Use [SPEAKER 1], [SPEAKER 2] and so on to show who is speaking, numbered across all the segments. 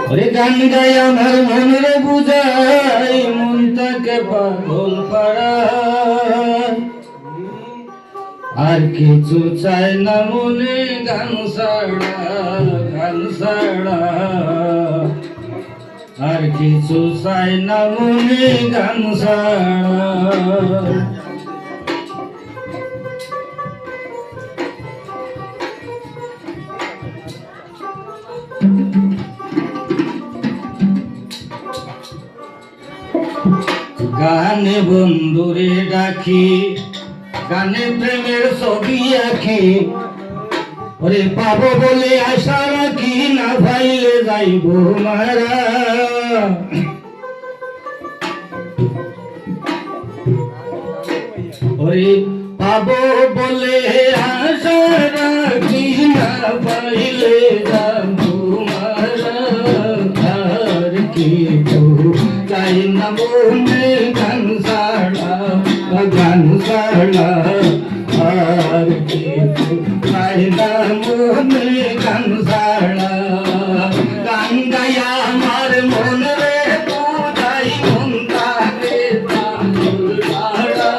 [SPEAKER 1] ওরে গান গাই আমার মনের বুঝাই মন তাকে পাগল পাড়া আর কিছু চাই না মনে গান ছাড়া আর কিছু চাই না মনে গান ছাড়া গানে বন্ধুরে ডাকি গানে প্রেমের ছবি আঁকি ওরে পাবো বলে আশা রাখি না পাইলে যাইব মারা ওরে পাবো বলে আশা রাখি না পাইলে যাব মারা আর কি চাই না মনে গান ছাড়া আর কিছু চাই না মনে গান ছাড়া গান গায়া আমার মন রে বুঝাই মন তাকে পাগল পাড়া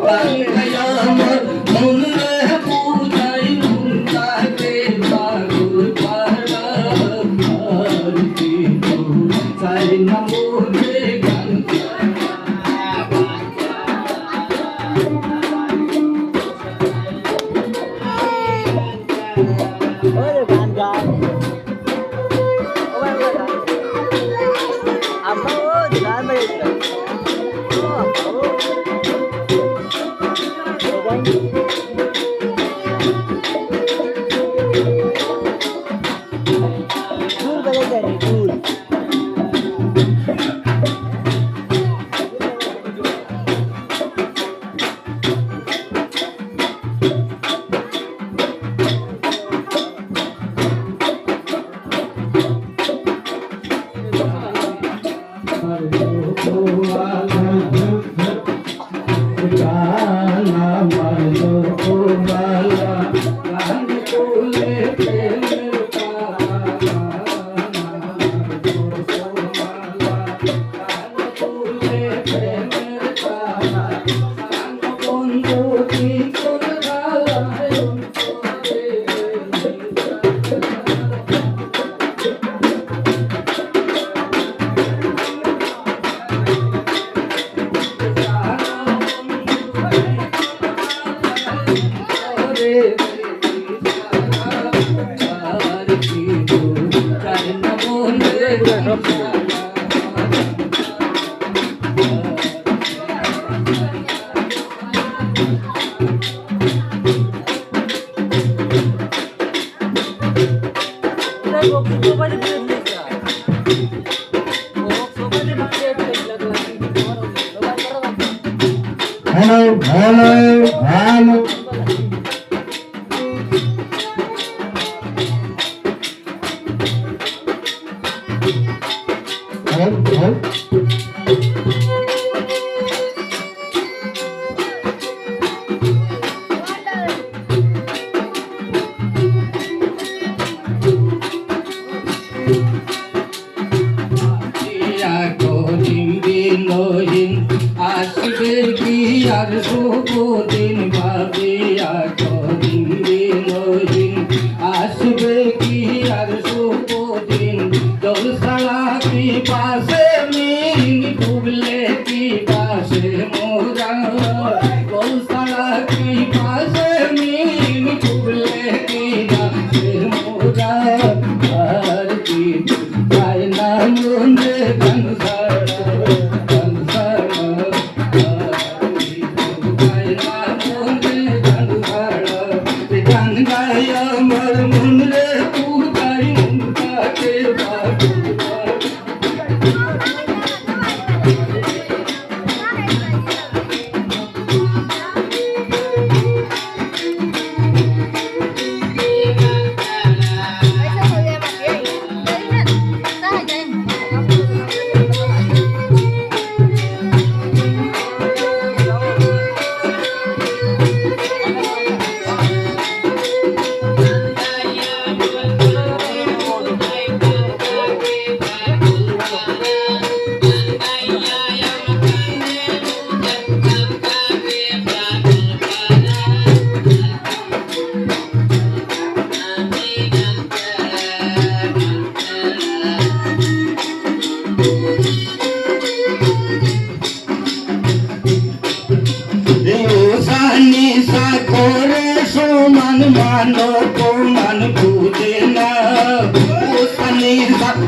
[SPEAKER 1] গান গায়া আমার মন রে বুঝাই মন তাকে পাগল পাড়া আর কিছু চাই না মনে গান Hello. সমান মানো প্রমাণ বুঝে না ওসানি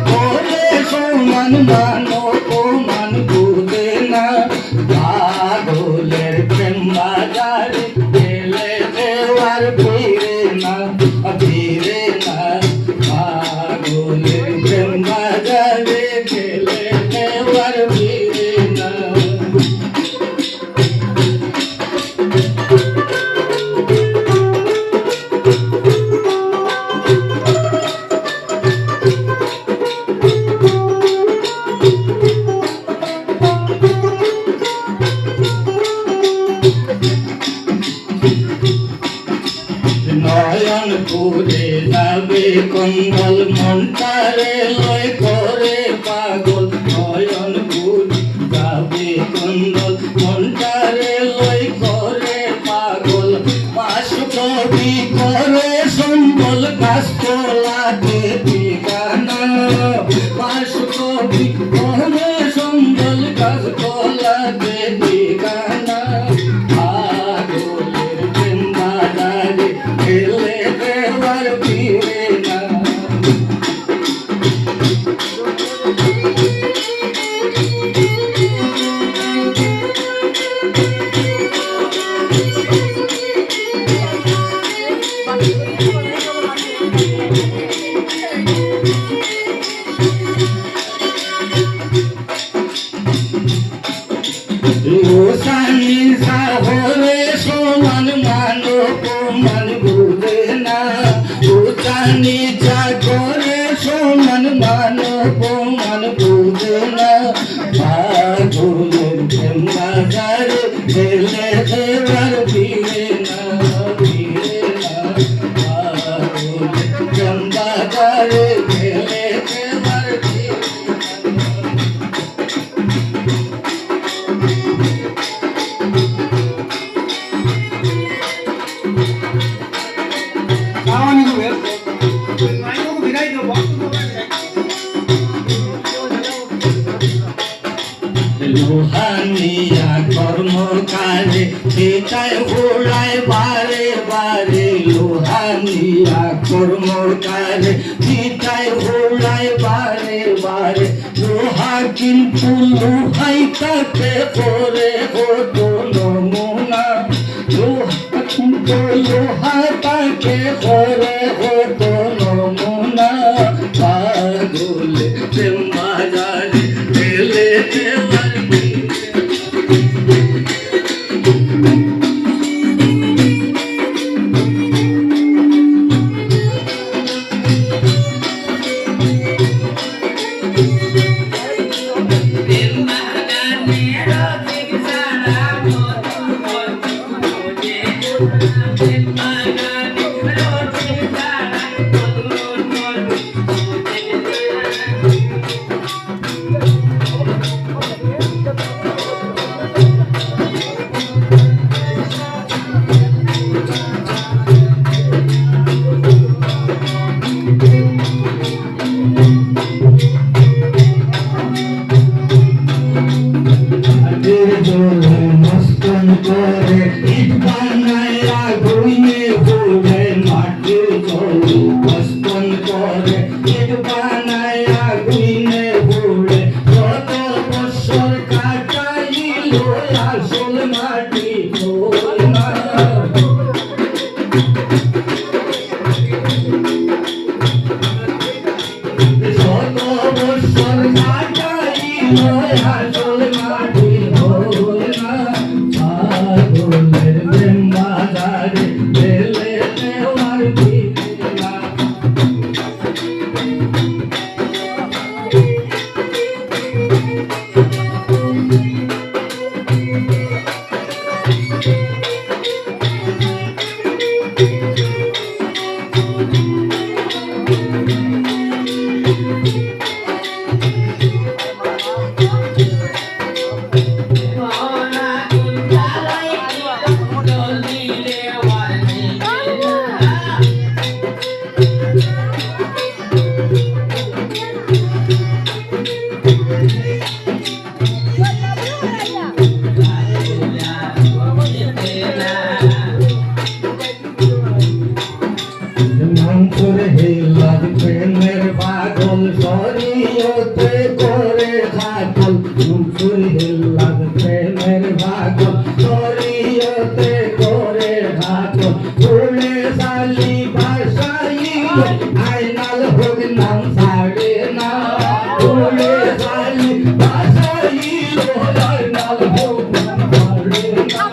[SPEAKER 1] করে সমান মানো প্রমাণ বুঝে না পাগলের প্রেম বাজারে গেলে দেওয়ার ফিরে না পাগলের প্রেম বাজারে গেলে দেওয়ার ফিরে না নয়ন পুরে যাবে কন্দল মনটারে লয় করে পাগল নয়ন পুরে যাবে কন্দল মনটারে লয় করে পাগল পাশ কবি করে সম্বল কাজ তোলাতে ঠিকানা পাশ কবি করে সম্বল কাজ তোলাতে ঠিকানা পাগলের প্রেম বাজারে গেলে দেওয়ার ফিরে না ওসানি সাহরে সমান মানো প্রমাণ বুঝে না ওসানি করে সমান মানো প্রমাণ বুঝে না পাগলের প্রেম বাজারে গেলে দেওয়ার ফিরে না পাগলের প্রেম বাজারে গেলে দেওয়ার ফিরে লোহানিয়া কর্মকারে সেটাই ঘোড়ায় বারে বারে লোহানিয়া কর্মকারে সেটাই ঘোড়ায় বারে বারে লোহা কিন্তু লোহাই তাকে করে হতো নমুনা লোহা কিন্তু লোহা তাকে করে হতো নমুনা পাগলে প্রেম বাজারে গেলে দেওয়ার মস্তন করে ইট বানায়া ঘুইয়ে ঘুরে মাটির জলে মস্তন করে ইট বানায়া ঘুইয়ে ঘুরে কত বছর কাটাইল আসল মাটি খোলা কত বছর কাটাইল আসল মাটি পাগলের প্রেম বাজারে গেলে দেওয়ার ফিরে না সুরে হিল্লাদ প্রেমের পাগল শরীয়তে করে খাটল সুরে হিল্লাদ প্রেমের পাগল শরীয়তে করে খাটল ফুলে সালি ভাষাই আইনাল হোক নাম ছাড়ে না ফুলে সালি ভাষাই আইনাল হোক নাম ছাড়ে না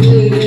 [SPEAKER 1] Thank you.